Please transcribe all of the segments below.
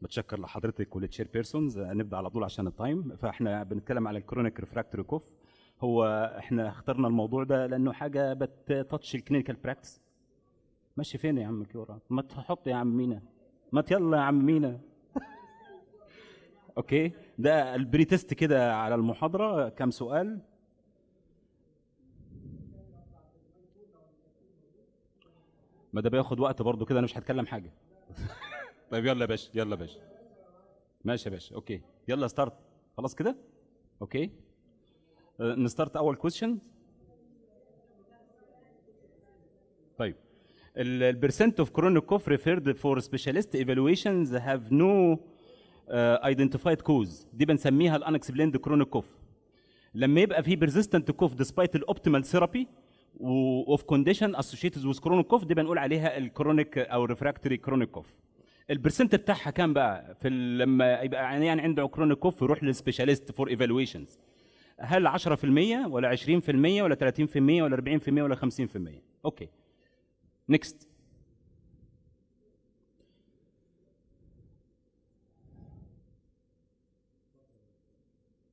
بتشكر لحضرتك وللتشير بيرسونز. نبدا على طول عشان التايم. فاحنا بنتكلم على الكرونيك ريفراكتوري كوف. هو احنا اخترنا الموضوع ده لانه حاجه بتتاتش الكلينيكال براكتس. ماشي فين يا عم كيورا؟ ما تحط يا عم مينا، ما يلا يا عم مينا. اوكي، ده البري تيست كده على المحاضره. كم سؤال؟ ما ده بياخد وقت برضه كده، انا مش هتكلم حاجه. طيب يلا يا باشا، يلا يا باشا. ماشي يا باشا، اوكي يلا ستارت. خلاص كده اوكي. نستارت اول كويشن. طيب البرسنت اوف كرونيك كوف ريفيرد فور سبيشاليست ايفالويشنز هاف نو ايدنتيفايد كوز، دي بنسميها الانكسبليند كرونيك كوف. لما يبقى في بيرزيستنت كوف ديسبايت الاوبتيمال ثيرابي اوف كونديشن اسوشيتد وذ كرونيك كوف، دي بنقول عليها الكرونيك او الريفراكتوري كرونيك كوف. البرسنت بتاعها كام بقى في لما يبقى عيان عنده كرونيك كوف يروح للسبيشاليست فور ايفالويشنز؟ هل 10% ولا 20% ولا 30% ولا 40% ولا 50%؟ اوكي نيكست.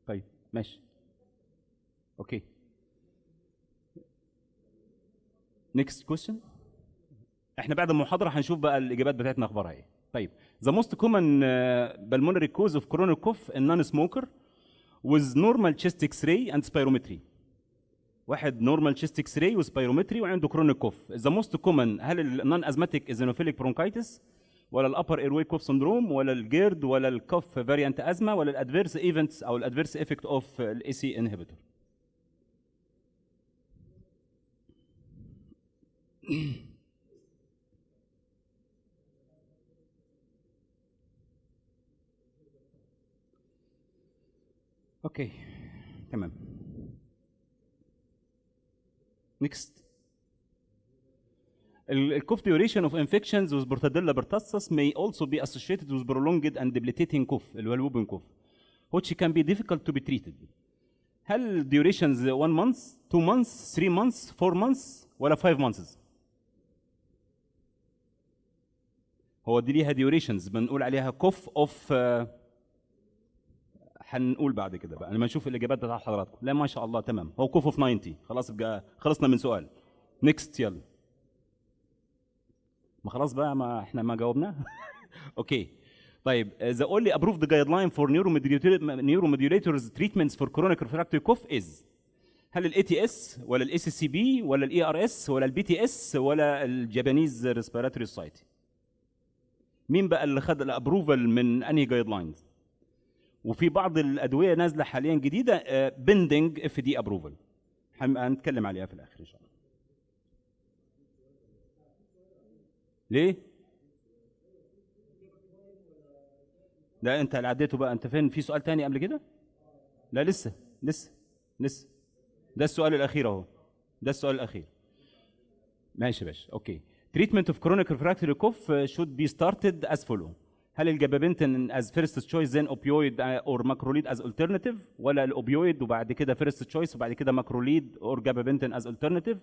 طيب ماشي اوكي. نيكست كويستشن. احنا بعد المحاضره هنشوف بقى الاجابات بتاعتنا اخبارها ايه. طيب the most common pulmonary cause of chronic cough in non-smoker with normal chest X-ray and spirometry. واحد normal chest X-ray وسبيرومتري وعنده chronic cough. the most common هل النون ازماتيك eosinophilic bronchitis ولا الابر اير واي كوف سندروم ولا الجيرد ولا الكوف فاريانت ازمه ولا الادفيرس ايفنتس او الادفيرس افكت اوف الاي سي انهبيتور؟ اوكي تمام. نيكست. الكوف duration of infections with Portadella pertussis may also be associated with prolonged and debilitating cough اللي هو الوبن cough which can be difficult to be treated. هل durations 1 month 2 months 3 months 4 months ولا 5 months؟ هو دي ليها durations بنقول عليها cough of هنقول بعد كده بقى لما نشوف الاجابات بتاعت حضراتكم. لا ما شاء الله تمام، هو كوف اوف 90. خلاص بقى خلصنا من سؤال. نيكست يلا. ما خلاص بقى، ما احنا ما جاوبنا. اوكي طيب the only approved guideline for neuromodulators treatments for chronic refractory cough is هل الاي تي اس ولا الاي سي سي بي ولا الاي ار اس ولا البي تي اس ولا الجابانيز ريسبيراتوري سوسايتي؟ مين بقى اللي خد الابروفال من انهي جايد لاينز؟ وفي بعض الادويه نازله حاليا جديده بندنج اف دي ابروفال، هنتكلم عليها في الاخر ان شاء الله. ليه؟ لا انت اللي عديته بقى. انت فين؟ في سؤال تاني قبل كده؟ لا لسه لسه. ده السؤال الاخير اهو، ده السؤال الاخير. ماشي يا باشا اوكي. Treatment of chronic refractory cough should be started as follow. هل الجابابنتين as first choice then opioid or macrolide as alternative ولا الاوبيويد وبعد كده first choice وبعد كده macrolide or gabapentin as alternative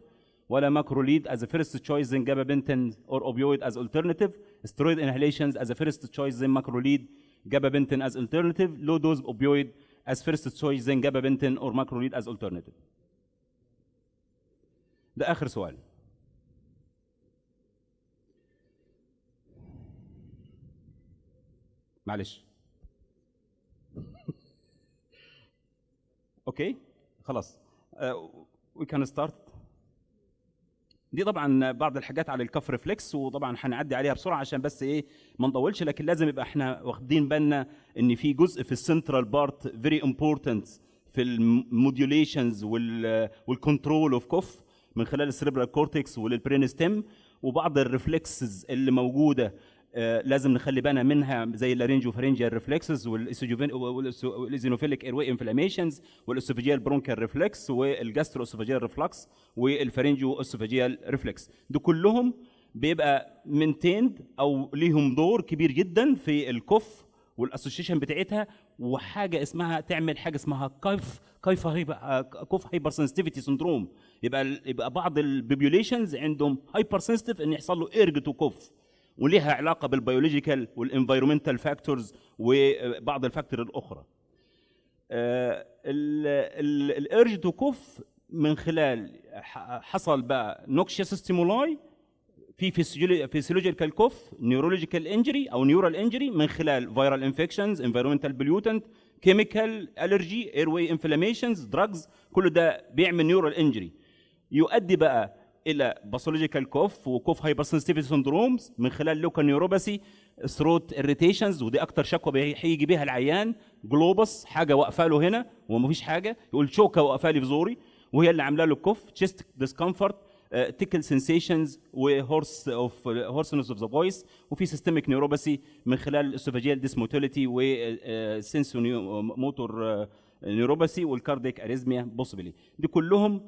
ولا macrolide as a first choice then gabapentin or opioid as alternative steroid inhalations as a first choice then macrolide gabapentin as alternative low dose opioid as first choice then gabapentin or macrolide as alternative؟ ده اخر سؤال. معلش. اوكي خلاص وي كان ستارت. دي طبعا بعض الحاجات على الكف ريفلكس، وطبعا هنعدي عليها بسرعه عشان بس ايه ما نطولش، لكن لازم يبقى احنا واخدين بالنا ان في جزء في السنترال بارت فيري امبورتنت في الموديوليشنز والكنترول اوف كوف من خلال السيربرال كورتكس والبرين ستيم، وبعض الريفلكسز اللي موجوده لازم نخلي بالنا منها زي اللارينجو فارينجيال ريفلكسز والايزينوفيليك اير واي انفلاميشنز والاسوفيجيال برونكال ريفلكس والجاسترو اسوفيجيال ريفلكس والفارينجو اسوفيجيال ريفلكس. دول كلهم بيبقى مينتيند او ليهم دور كبير جدا في الكوف والاسوشيشن بتاعتها، وحاجه اسمها تعمل حاجه اسمها كوف هايبر سنسيتيفيتي سندروم. يبقى بعض البوبيوليشنز عندهم هايبر سنسيتيف ان يحصل له ايرج تو كوف، وليها علاقه بالبيولوجيكال والانفايرمنتال فاكتورز وبعض الفاكتور الاخرى. الارج تو كوف من خلال حصل بقى نوكشيس ستيمولاي في فيسيولوجيكال كوف، نيورولوجيكال انجري او نيورال انجري من خلال فيرال انفكشنز، انفيرمنتال بوليوتنت، كيميكال الرجي، اير واي انفلاميشنز، دراجز، كل ده بيعمل نيورال انجري يؤدي بقى الى باثولوجيكال كوف وكوف هايبر سنسيتيفيتي سندرومز من خلال لوكال نيوروباثي، ثروت اريتيشنز، ودي اكتر شكوى هيجي بيها العيان، جلوبس حاجه واقفه له هنا ومفيش حاجه، يقول شوكه واقفه لي في زوري وهي اللي عامله له الكوف، تشيست ديسكمفورت، تيكل سنسيشنز هورسنس اوف ذا فويس، وفي سيستميك نيوروباثي من خلال الاسوفاجيال ديسموتيليتي وسنسو موتور نيوروباثي والكارديك اريزميا بوسيبلي. دي كلهم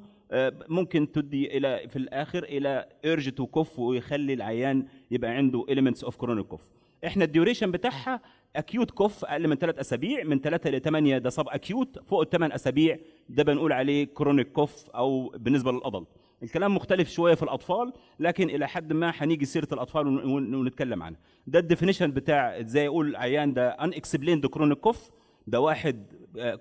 ممكن تدي الى في الاخر الى ايرج تو كوف ويخلي العيان يبقى عنده elements اوف كرونيك كوف. احنا الديوريشن بتاعها اكيوت كوف اقل من 3 اسابيع، من 3 ل 8 ده سب اكيوت، فوق ال 8 اسابيع ده بنقول عليه كرونيك كوف او بالنسبه للادلت. الكلام مختلف شويه في الاطفال، لكن الى حد ما هنيجي سيره الاطفال ونتكلم عنها. ده الديفينيشن بتاع ازاي اقول العيان ده ان اكسبليند كرونيك كوف، ده واحد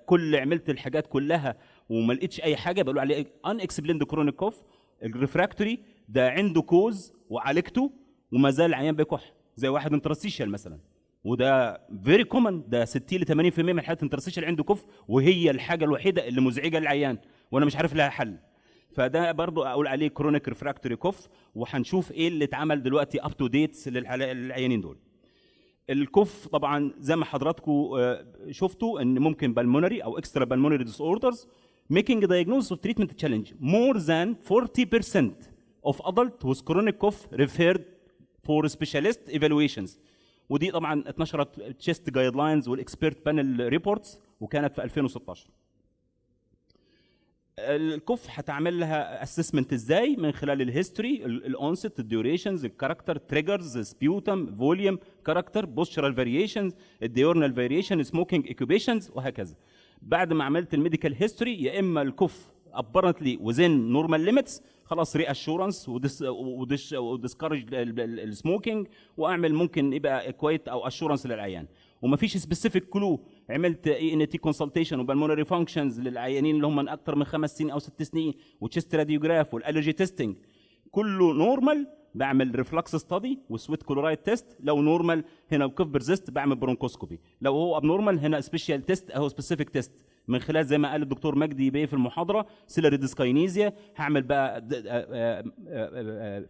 كل عملت الحاجات كلها وما لقيتش اي حاجه بقول عليه ان اكسبليند كرونيك كوف. الريفراكتوري ده عنده كوز وعالجته وما زال العيان بيكح، زي واحد انترستيشال مثلا، وده فيري كومن، ده 60 ل 80% من الحالات انترستيشال عنده كوف وهي الحاجه الوحيده اللي مزعجه للعيان وانا مش عارف لها حل. فده برضو اقول عليه كرونيك ريفراكتوري كوف، وهنشوف ايه اللي اتعمل دلوقتي اب تو ديتس للعيانين دول. الكوف طبعا زي ما حضراتكم شفتوا ان ممكن بالمونري او اكسترا بالمونري ديس اوردرز، making a diagnosis of treatment challenge. More than 40% of adult with chronic cough referred for specialist evaluations. ودي طبعا اتنشرت تشيست جايد لاينز والاكسبيرت بانل ريبورتس وكانت في 2016. الكوف هتعمل لها اسسمنت ازاي؟ من خلال الهيستوري، الاونست، الديوريشنز، الكاركتر، تريجرز، سبيوتم، فوليوم، كاركتر، بوستشرال فاريشنز، الديورنال فاريشن، سموكينج اوكيوبيشنز، وهكذا. بعد ما عملت الميديكال هيستوري، يا اما الكوف ابرنتلي وزين نورمال ليميتس، خلاص ري اشورنس وديسكارج السموكينج، واعمل ممكن يبقى كويت او اشورنس للعيان. ومفيش سبيسيفيك كلو. عملت اي ان تي كونسلتيشن وبالمونري فانكشنز للعيانين اللي هم من اكثر من 5 سنين او 6 سنين، وتشيست راديوجراف والالرجي تيستنج، كله نورمال. بعمل ريفلكس ستادي وسويت كلورايد تيست، لو نورمال هنا كوف بيرزيست بعمل برونكوسكوبي، لو هو اب نورمال هنا سبيشال تيست او سبيسيفيك تيست من خلال زي ما قال الدكتور مجدي بيه في المحاضره سيلري ديسكاينيزيا. هعمل بقى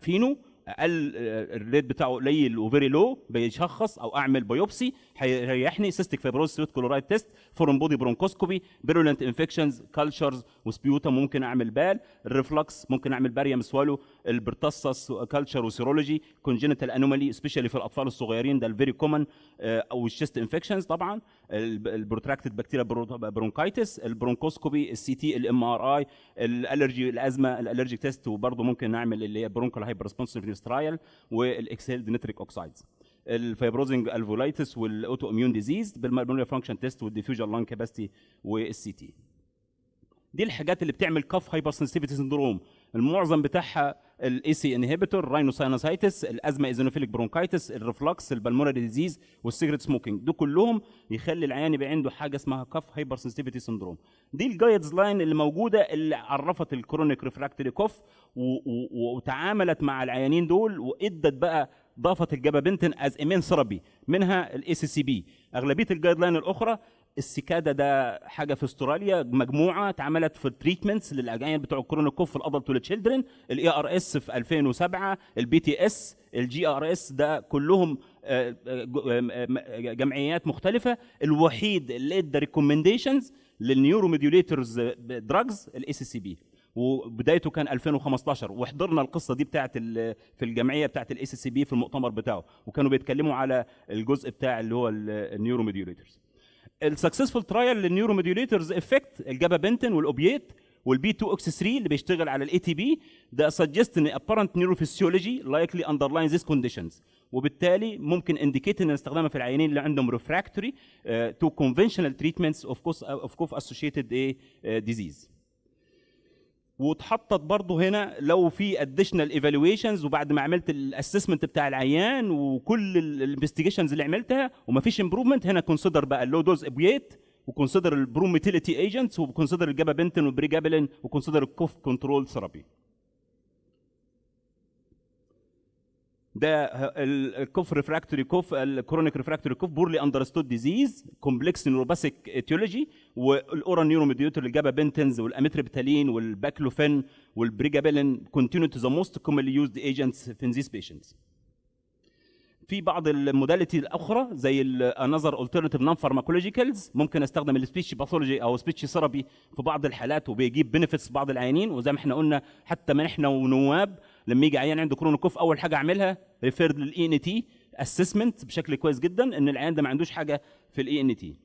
فينو اقل الريت بتاعه قليل وفيري لو بيشخص، او اعمل بايوبسي هيريحني، سيستيك فايبروز سويت كلورايد تيست، فورم بودي برونكوسكوبي، بيرولنت انفكشنز، كالتشرز وسبيوتا، ممكن اعمل بال الريفلكس، ممكن اعمل باريوم سوالو، البرتصص كالتشر وسيرولوجي، كونجينيتال انومالي سبيشالي في الاطفال الصغيرين ده الفيري كومن، او الشيست انفكشنز طبعا، البروتراكتد بكتيريا برونكايتس، البرونكوسكوبي، السي تي، الام ار اي، الالرجي، الازمه، الالرجيك تيست، وبرضه ممكن نعمل اللي هي برونكال هايبر ريسبونسيف ترايل، والاكسيل نيتريك اوكسايدز، الفايبروزنج الفولايتس والاوتو اميون ديزيز بالمالبونري فانكشن تيست والديفيوجن لانج كاباسيتي والسي تي. دي الحاجات اللي بتعمل كاف هايبر سنسيتيفيتي سندروم، المعظم بتاعها الاي سي انهبيتور، راينوساينوسايتس، الازمه ايزونوفيليك برونكايتس، الريفلكس، البلمونري ديزيز، والسيجريت سموكينج، دول كلهم يخلي العيان يبقى عنده حاجه اسمها كاف هايبر سنسيتيفيتي سندروم. دي الجايدز لاين اللي موجوده اللي عرفت الكرونيك ريفراكتوري كوف وتعاملت مع العيانين دول، وادت بقى ضافت الجابابنتين از امين ثيرابي، منها الاي سي سي بي. اغلبيه الجايد لاين الاخرى السيكادا ده حاجه في استراليا، مجموعه اتعملت في التريتمنتس للعيان بتوع الكورونا كوف في الادلت والتشيلدرن، الاي ار اس في 2007، البي تي اس، الجي ار اس، ده كلهم جمعيات مختلفه. الوحيد اللي ادى ريكومنديشنز للنيورو ميديوليترز دراجز الاي سي سي بي، وبدايته كان 2015، وحضرنا القصه دي بتاعه في الجمعيه بتاعه الاي سي سي بي في المؤتمر بتاعه، وكانوا بيتكلموا على الجزء بتاع اللي هو النيورو ميديوليترز. السكسسفul ترايل للنيورو ميديوليترز افكت، الجابابنتين والاوبيات والبي 2 اوكس 3 اللي بيشتغل على الاي تي بي، ده suggest ان apparent neurophysiology likely underlines these conditions، وبالتالي ممكن indicate ان استخدامها في العيانين اللي عندهم refractory to conventional treatments of cough associated disease. واتحطت برضه هنا لو في اديشنال ايفالويشنز، وبعد ما عملت الاسسمنت بتاع العيان وكل الانفستيجيشنز اللي عملتها ومفيش امبروفمنت، هنا كونسيدر بقى اللو دوز ابيات، وكونسيدر البروميتيليتي ايجنتس، وكونسيدر الجابابنتين والبريجابلين، وكونسيدر الكوف كنترول ثيرابي. ده الكوف ريفراكتوري كوف، الكرونيك ريفراكتوري كوف، بورلي اندرستود ديزيز، كومبلكس نيوروباثيك ايتيولوجي، والاورال نيوروميديوتور الجابابنتنز والاميتريبتالين والباكلوفين والبريجابلين كونتينيو تو ذا موست كومنلي يوزد ايجنتس في ذيس بيشنتس. في بعض الموداليتي الاخرى زي الانذر الترناتيف نون فارماكولوجيكالز، ممكن استخدم السبيتش باثولوجي او سبيتش ثيرابي في بعض الحالات، وبيجيب بنفيتس في بعض العيانين. وزي ما احنا قلنا حتى ما احنا ونواب لما يجي عيان عنده كرونيك كوف اول حاجه اعملها ريفير للاي ان تي اسسمنت بشكل كويس جدا ان العيان ده ما عندوش حاجه في الاي ان تي.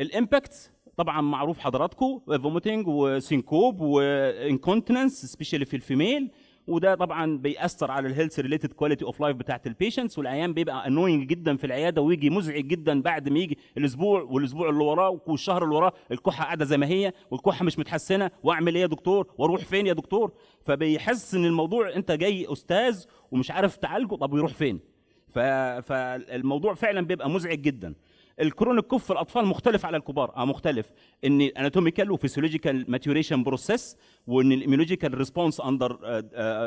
الامباكت طبعا معروف حضراتكم، فوميتنج وسينكوب وانكونتنس سبيشالي في الفيميل، وده طبعا بيأثر على الهيلث ريليتد كواليتي اوف لايف بتاعت البيشنتس، والعيان بيبقى انوينج جدا في العياده ويجي مزعج جدا بعد ما يجي الاسبوع والاسبوع اللي وراه والشهر اللي وراه الكحه قاعده زي ما هي والكحه مش متحسنه، واعمل ايه يا دكتور واروح فين يا دكتور؟ فبيحس ان الموضوع انت جاي استاذ ومش عارف تعالجه، طب ويروح فين؟ فالموضوع فعلا بيبقى مزعج جدا. الكرونيك كوف في الاطفال مختلف على الكبار، مختلف ان اناتوميكال وفيسيولوجيكال ماتيوريشن بروسيس، وان الاميولوجيكال ريسبونس اندر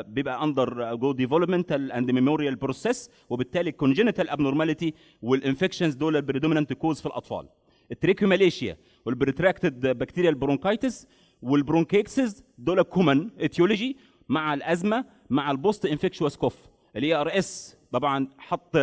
بيبقى اندر جو ديفلوبمنتال اند ميموريال بروسيس، وبالتالي الكونجينيتال ابنورماليتي والانفكشنز دول البريدومينانت كوز في الاطفال. التريكوماليشيا والبريتراكتد بكتيريال برونكايتس والبرونكيكسز دول كومن اتيولوجي مع الازمه مع البوست انفكشوس كوف. الاي ار اس طبعا حط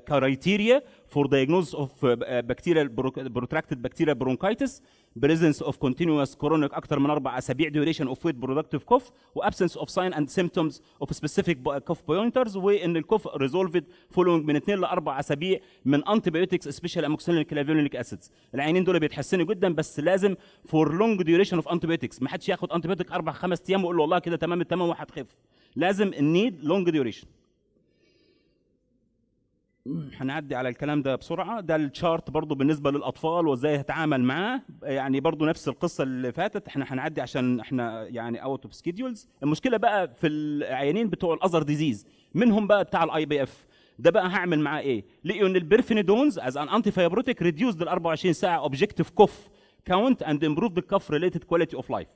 كرايتيريا فور diagnosis اوف بكتيريال بروتراكتد بكتيريال برونكايتس، بريزنس اوف كونتينوس كرونيك اكثر من 4 اسابيع، ديوريشن اوف ويت برودكتيف كوف، وابسنس اوف ساين اند سيمبتومز اوف سبيسيفيك كوف بوينترز، وان الكوف ريزولفد فولوينج من 2 ل 4 اسابيع من انتي بايوتكس سبيشال اموكسيلين كلافيولينيك اسيدز. العيانين دول بيتحسنوا جدا بس لازم فور لونج ديوريشن اوف انتي بايوتكس، ما حدش ياخد انتي بايوتك 4 5 ايام ويقول له والله كده تمام التمام وهتخف، لازم النيد لونج ديوريشن. هنعدي على الكلام ده بسرعه. ده الشارت برضو بالنسبه للاطفال وازاي هتعامل معاه، يعني برضو نفس القصه اللي فاتت، احنا هنعدي عشان احنا يعني اوت اوف سكيدولز. المشكله بقى في العيانين بتوع الاذر ديزيز، منهم بقى بتاع الاي بي اف ده بقى هعمل معاه ايه؟ لقيوا ان البرفينيدونز از ان انتي فايبروتيك ريديوز لل 24 ساعه اوبجكتيف كوف كاونت اند امبروف ذا كوف ريليتد كواليتي اوف لايف.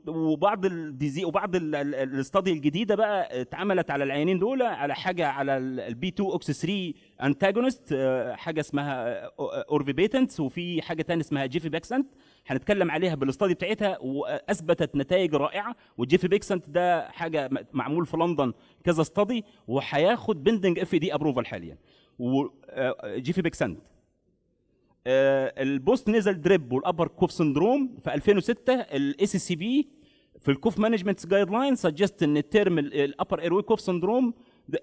وبعض الديزي وبعض الاستادي الجديده بقى اتعملت على العيانين دول على حاجه على البي 2 اوكس 3 انتاجونست، حاجه اسمها اورفيبيتنس، وفي حاجه ثانيه اسمها جيفي بيكسنت هنتكلم عليها بالاستادي بتاعتها، واثبتت نتائج رائعه. والجيفي بيكسنت ده حاجه معمول في لندن كذا استادي وهياخد بندنج اف دي ابروفال حاليا. وجيفي بيكسنت البوست نيزل دريب والابر كوف سندروم في 2006 الاي سي سي بي في الكوف مانجمنت جايد لاين سجست ان الترم الابر ايروي كوف سندروم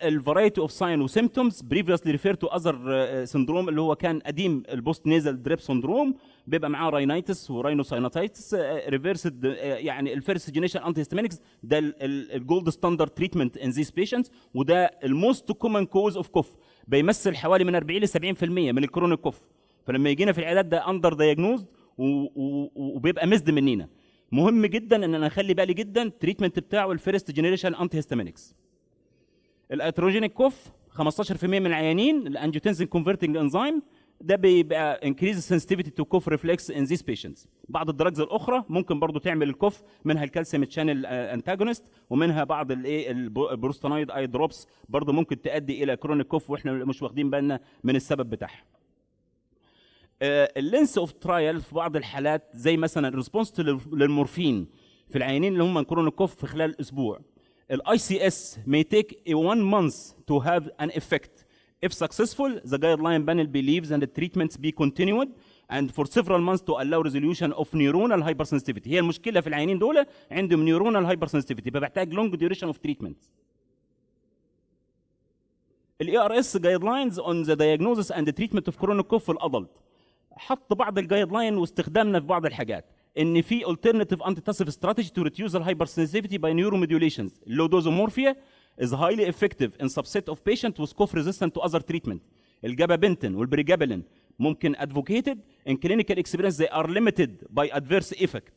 الفرايتي اوف ساين وسيمبتومز بريفيسلي ريفير تو اذر سندروم اللي هو كان قديم البوست نيزل دريب سندروم، بيبقى معاه راينايتس وراينوساينوتايتس ريفيرسد، يعني الفيرست جينيشن انتي هيستامينكس ده الجولد ستاندرد تريتمنت ان ذيس بيشنتس، وده الموست كومن كوز اوف كوف، بيمثل حوالي من 40 ل 70% من الكرونيك كوف. فلما يجينا في العيادات ده اندر دايجنوزد وبيبقى مزد مننا. مهم جدا ان انا اخلي بالي جدا التريتمنت بتاعه الفيرست جينيريشن انتي هيستامينكس. الاتروجينيك كوف 15% من العيانين الانجيوتنسين كونفرتنج انزيم ده بيبقى انكريز سنسيتيفيتي تو كوف ريفلكس ان ذيس بيشنتس. بعض الدراجز الاخرى ممكن برضو تعمل الكوف، منها الكالسيوم تشانل انتاجونست، ومنها بعض الايه البروستانويد اي دروبس برضو ممكن تؤدي الى كرونيك كوف واحنا مش واخدين بالنا من السبب بتاعها. اللينس اوف ترايل في بعض الحالات زي مثلا الريسبونس للمورفين في العيانين اللي هم كرونيك كوف في خلال اسبوع. الاي سي اس may take 1 month to have an effect. If successful, the guideline panel believes and the treatments be continued and for several months to allow resolution of neuronal hypersensitivity. هي المشكله في العيانين دول عندهم neuronal hypersensitivity فبحتاج long duration of treatment. الاي ار اس guidelines on the diagnosis and the treatment of chronic cough في الادلت حط بعض الجايد لاين واستخدامنا في بعض الحاجات، ان في alternative antitussive strategy to reduce the hypersensitivity by neuromodulations. Low dose morphia is highly effective in subset of patients with cough resistant to other treatment. الجابابنتين والبريجابلين ممكن advocated in clinical experience they are limited by adverse effect.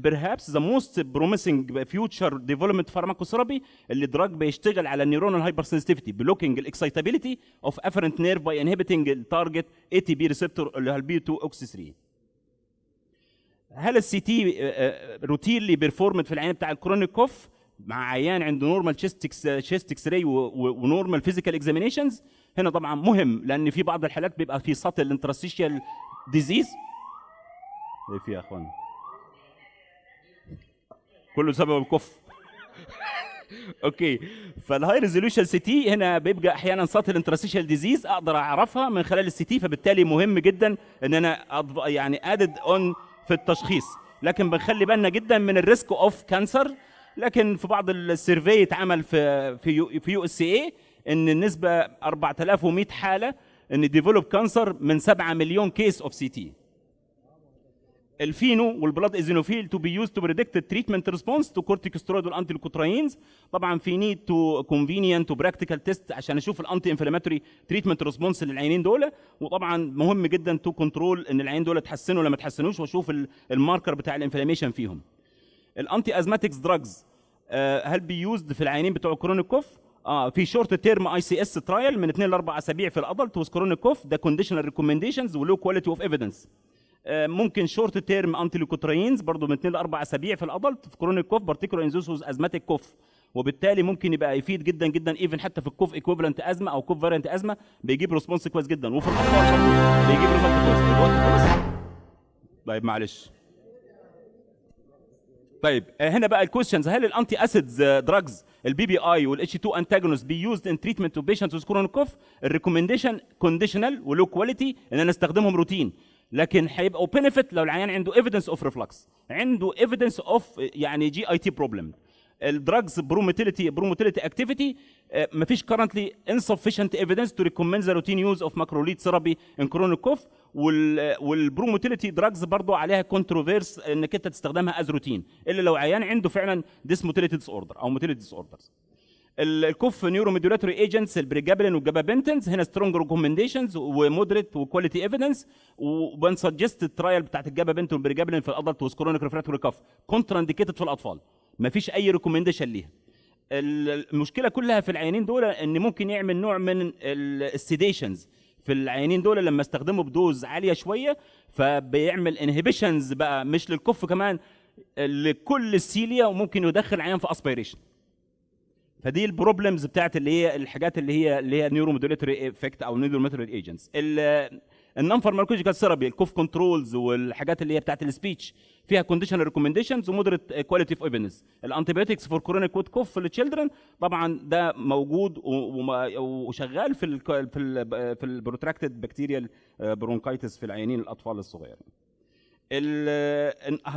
perhaps the most promising future development pharmacotherapy اللي دراج بيشتغل على النيورونال هايبر سنسيتيفيتي blocking الاكسايتابيليتي of afferent nerve by inhibiting التارجت ATP receptor اللي هو البي 2 اوكسي 3. هل السي تي روتينلي بيرفورمد في العين بتاع الكرونيك كوف مع عيان عنده نورمال تشيست اكس راي ونورمال فيزيكال اكزامينيشنز؟ هنا طبعا مهم لان في بعض الحالات بيبقى في سطل انترستيشيال ديزيز. ايه في يا اخوان؟ كله سبب الكف. اوكي، فالهاي ريزوليوشن سي تي هنا بيبقى احيانا سطل انترستيشيال ديزيز اقدر اعرفها من خلال السي تي، فبالتالي مهم جدا ان انا يعني ادد اون في التشخيص، لكن بنخلي بالنا جدا من الريسك اوف كانسر. لكن في بعض السيرفي اتعمل في يو اس اي ان النسبه 4100 حاله ان ديفلوب كانسر من 7 مليون كيس اوف سي تي. الفينو والبلاد ايزينوفيل تو بي يوز تو بريدكت التريتمنت ريسبونس تو كورتيكوستيرويد والانتي ليكوتراينز. طبعا في نيد تو كونفينينت وبراكتيكال تيست عشان اشوف الانتي انفلاماتوري تريتمنت ريسبونس للعينين دول، وطبعا مهم جدا تو كنترول ان العين دول اتحسنوا ولا ما اتحسنوش، واشوف الماركر بتاع الانفلاميشن فيهم. الانتي ازماتكس دراجز هل بيوزد في العينين بتوع الكرونيك كوف؟ في شورت تيرم اي سي اس ترايل من 2 ل 4 اسابيع في الادلت وذ كرونيك كوف، ده كونديشنال ريكومنديشنز ولو كواليتي اوف ايفيدنس. ممكن شورت تيرم انتي ليكوتراينز برضه من 2 ل 4 اسابيع في الادلت في كرونيك كوف بارتيكولار انزوسوس ازماتيك كوف، وبالتالي ممكن يبقى يفيد جدا جدا ايفن حتى في الكوف ايكوفالنت ازمه او كوف فاريانت ازمه بيجيب ريسبونس كويس جدا، وفي الاطفال برضه بيجيب ريسبونس كويس. الوقت خلص؟ طيب معلش. طيب هنا بقى الكويشنز، هل الانتي اسيدز دراجز البي بي اي والاتش 2 انتاجونست بي يوزد ان تريتمنت اوف بيشنتس وذ كرونيك كوف؟ الريكومنديشن كونديشنال ولو كواليتي ان انا استخدمهم روتين، لكن هيبقوا بنفيت لو العيان عنده ايفيدنس اوف ريفلكس، عنده ايفيدنس اوف يعني جي اي تي بروبلم. الدراجز بروموتيليتي اكتيفيتي مفيش currently insufficient evidence to recommend the routine use of macrolide therapy in chronic cough. والبروموتيليتي دراجز برضو عليها كونتروفيرس انك انت تستخدمها از روتين الا لو عيان عنده فعلا ديسموتيليتي ديس اوردر او موتيليتي ديس اوردرز. الكوف نيوروميدولاتوري ايجنتس البريجابلين والجابابنتنز هنا سترونج ريكومنديشنز ومودريت وكواليتي ايفيدنس، وبنسجست الترايل بتاعت الجابابنتين والبريجابلين في الادلت وذ كرونيك ريفراكتوري كاف كونترا انديكيتد في الاطفال، مفيش اي ريكومنديشن ليها. المشكله كلها في العيانين دول ان ممكن يعمل نوع من السيديشنز في العيانين دول لما استخدمه بدوز عاليه شويه، فبيعمل انهبيشنز بقى مش للكف كمان لكل السيليا، وممكن يدخل عيان في اسبيريشن. فدي البروبلمز بتاعت اللي هي الحاجات اللي هي نيورومودوليتري افكت او نيورومودوليتري ايجنتس. النون فارماكولوجيكال ثيرابي الكوف كنترولز والحاجات اللي هي بتاعت السبيتش فيها كونديشنال ريكومنديشنز ومودريت كواليتي اوف ايفيدنس. الانتيبيوتكس فور كرونيك كوف في التشيلدرن طبعا ده موجود وشغال في البروتراكتد بكتيريال برونكايتس في العيانين الاطفال الصغيرين.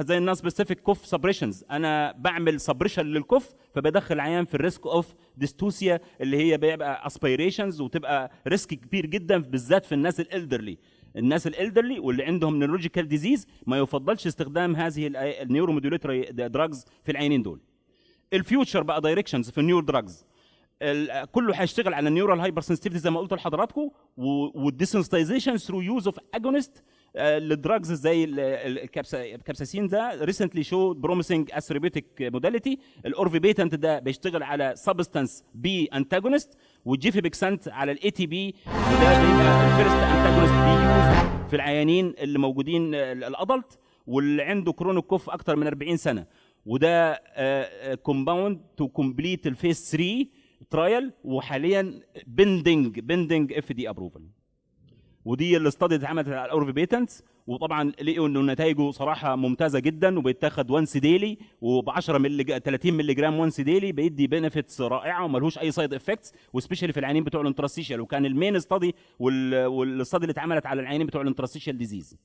زي الناس سبيسيفيك كوف سبريشنز، انا بعمل سبريشن للكوف فبدخل عيان في الريسك اوف ديستوسيا اللي هي بيبقى اسبيريشنز، وتبقى ريسك كبير جدا بالذات في الناس الالدرلي واللي عندهم نيورولوجيكال ديزيز، ما يفضلش استخدام هذه النيورومودوليتري دراجز في العينين دول. الفيوتشر بقى دايركشنز في النيور دراجز كله هيشتغل على النيورال هايبر سنسيتيفيتي زي ما قلت لحضراتكم، والديسنسيتايزيشن ثرو يوز اوف اجونست للدراجز زي الكابساسين ده ريسنتلي شو بروميسنج اثيرابيوتيك موداليتي. الاورفي بيتنت ده بيشتغل على سبستانس بي انتاجونست، والجيفي بيكسنت على الاي تي بي، وده بيبقى الفيرست انتاجونست بي يوز في العيانين اللي موجودين الادلت واللي عنده كرونيك كوف اكتر من 40 سنه، وده كومباوند تو كومبليت الفيس 3 ترايل، وحاليا بندنج اف دي ابروفل. ودي الاستادي اللي اتعملت على الاورفي بيتنتس، وطبعا لقوا انه نتائجه صراحه ممتازه جدا، وبيتاخد وانس ديلي وب 30 مللي جرام وانس ديلي، بيدي بنفيتس رائعه وملهوش اي سايد افكتس، وسبيشالي في العيانين بتوع الانترستيشال، وكان المين ستادي والاستادي اللي اتعملت على العيانين بتوع الانترستيشال ديزيز.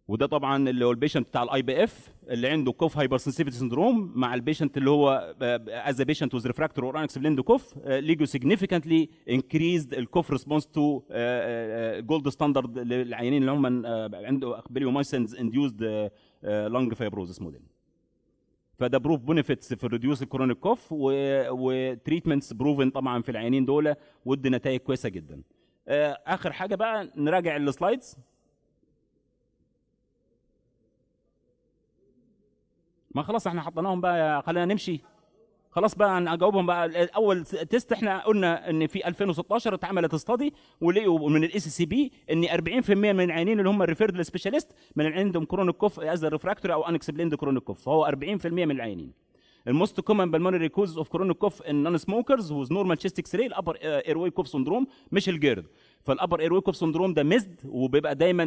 وده طبعا اللي هو البيشنت بتاع الاي بي اف اللي عنده كوف هايبر سنسيتيفيتي سندروم مع البيشنت اللي هو از بيشنت وذ ريفراكتوري اور انكسبليند كوف، ليجو سيجنيفيكانتلي انكريزد الكوف ريسبونس تو جولد ستاندرد للعيانين اللي هم عنده بليومايسنز انديوزد لانج فايبروزس موديل. فده بروف بونيفيتس في الريديوس الكرونيك كوف، وتريتمنتس بروفن طبعا في العيانين دول، ودي نتائج كويسه جدا. اخر حاجه بقى نراجع السلايدز. ما خلاص احنا حطيناهم بقى، خلينا نمشي. خلاص بقى انا اجاوبهم بقى. اول تيست احنا قلنا ان في 2016 اتعملت استادي ولقوا من الاي سي بي ان 40% من العيانين اللي هم الريفيرد للسبيشاليست من اللي عندهم كرونيك كوف از ريفراكتوري او انكسبليند كرونيك كوف، فهو 40% من العيانين. الموست كومن بالمونري كوز اوف كرونيك كوف ان نون سموكرز وذ نورمال تشيست اكس راي الابر اير واي كوف سندروم مش الجيرد. فالابر اير واي كوف سندروم ده مزد وبيبقى دايما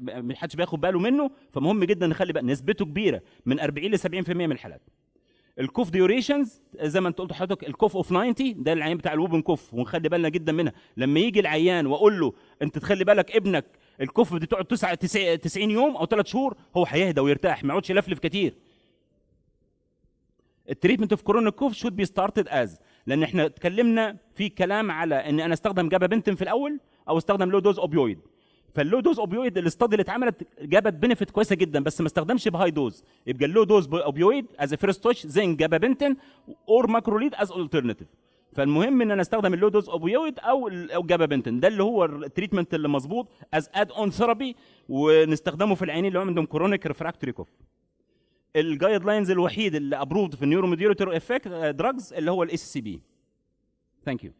ما حدش بياخد باله منه، فمهم جدا نخلي بقى نسبته كبيره من 40 ل 70% من الحالات. الكوف ديوريشنز زي ما انت قلت لحضرتك، الكوف اوف 90 ده العيان بتاع الوبن كوف، ونخلي بالنا جدا منها. لما يجي العيان واقول له انت تخلي بالك ابنك الكوف بتقعد 90 يوم او 3 شهور، هو هيهدى ويرتاح ما يقعدش يلفلف كتير. التريتمنت اوف كورونيك كوف شود بي ستارتد از، لان احنا اتكلمنا في كلام على ان انا استخدم جابابنتين في الاول او استخدم لو دوز اوبيويد. فاللو دوز اوبيويد الاستادي اللي اتعملت جابت بنفيت كويسه جدا، بس ما استخدمش بهاي دوز. يبقى اللو دوز اوبيويد از فيرست توش زين جابابنتين اور ماكروليد از الترناتيف. فالمهم ان انا استخدم اللو دوز اوبيويد او جابابنتين، ده اللي هو التريتمنت اللي مظبوط از اد اون ثيرابي، ونستخدمه في العيانين اللي عندهم كرونيك ريفراكتوري كوف. الجايد لاينز الوحيد اللي ابروفد في النيورو ميديوليتور افكت دراجز اللي هو الاي سي بي. ثانك يو.